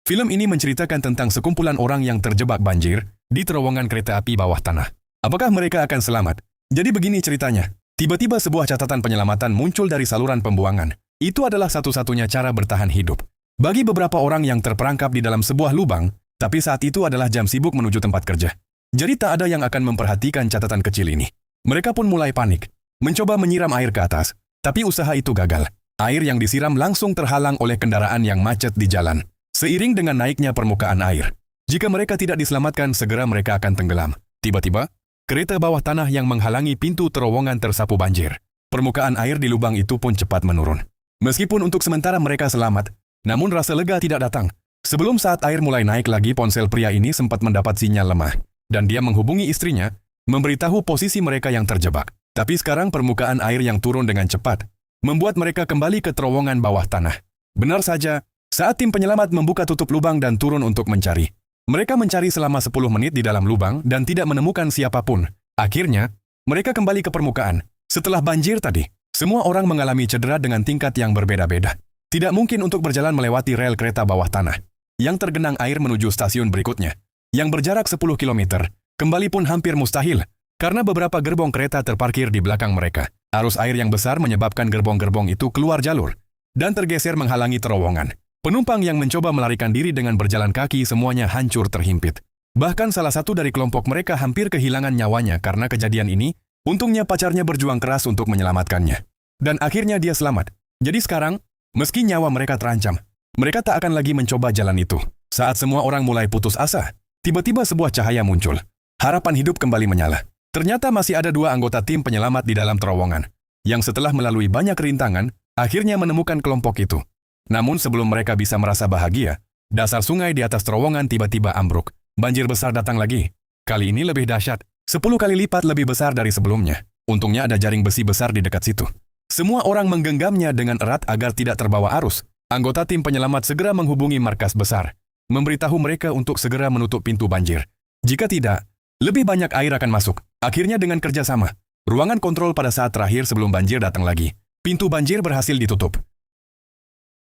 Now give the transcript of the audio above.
Film ini menceritakan tentang sekumpulan orang yang terjebak banjir di terowongan kereta api bawah tanah. Apakah mereka akan selamat? Jadi begini ceritanya. Tiba-tiba sebuah catatan penyelamatan muncul dari saluran pembuangan. Itu adalah satu-satunya cara bertahan hidup. Bagi beberapa orang yang terperangkap di dalam sebuah lubang, tapi saat itu adalah jam sibuk menuju tempat kerja. Jadi tak ada yang akan memperhatikan catatan kecil ini. Mereka pun mulai panik, mencoba menyiram air ke atas, tapi usaha itu gagal. Air yang disiram langsung terhalang oleh kendaraan yang macet di jalan. Seiring dengan naiknya permukaan air, jika mereka tidak diselamatkan, segera mereka akan tenggelam. Tiba-tiba, kereta bawah tanah yang menghalangi pintu terowongan tersapu banjir. Permukaan air di lubang itu pun cepat menurun. Meskipun untuk sementara mereka selamat, namun rasa lega tidak datang. Sebelum saat air mulai naik lagi, ponsel pria ini sempat mendapat sinyal lemah, dan dia menghubungi istrinya, memberitahu posisi mereka yang terjebak. Tapi sekarang permukaan air yang turun dengan cepat membuat mereka kembali ke terowongan bawah tanah. Benar saja, saat tim penyelamat membuka tutup lubang dan turun untuk mencari. Mereka mencari selama 10 menit di dalam lubang dan tidak menemukan siapapun. Akhirnya, mereka kembali ke permukaan. Setelah banjir tadi, semua orang mengalami cedera dengan tingkat yang berbeda-beda. Tidak mungkin untuk berjalan melewati rel kereta bawah tanah yang tergenang air menuju stasiun berikutnya, yang berjarak 10 km. Kembali pun hampir mustahil, karena beberapa gerbong kereta terparkir di belakang mereka. Arus air yang besar menyebabkan gerbong-gerbong itu keluar jalur dan tergeser menghalangi terowongan. Penumpang yang mencoba melarikan diri dengan berjalan kaki semuanya hancur terhimpit. Bahkan salah satu dari kelompok mereka hampir kehilangan nyawanya karena kejadian ini. Untungnya pacarnya berjuang keras untuk menyelamatkannya. Dan akhirnya dia selamat. Jadi sekarang, meski nyawa mereka terancam, mereka tak akan lagi mencoba jalan itu. Saat semua orang mulai putus asa, tiba-tiba sebuah cahaya muncul. Harapan hidup kembali menyala. Ternyata masih ada 2 anggota tim penyelamat di dalam terowongan, yang setelah melalui banyak rintangan, akhirnya menemukan kelompok itu. Namun sebelum mereka bisa merasa bahagia, dasar sungai di atas terowongan tiba-tiba ambruk. Banjir besar datang lagi. Kali ini lebih dahsyat, 10 kali lipat lebih besar dari sebelumnya. Untungnya ada jaring besi besar di dekat situ. Semua orang menggenggamnya dengan erat agar tidak terbawa arus. Anggota tim penyelamat segera menghubungi markas besar, memberitahu mereka untuk segera menutup pintu banjir. Jika tidak, lebih banyak air akan masuk. Akhirnya dengan kerjasama, ruangan kontrol pada saat terakhir sebelum banjir datang lagi, pintu banjir berhasil ditutup.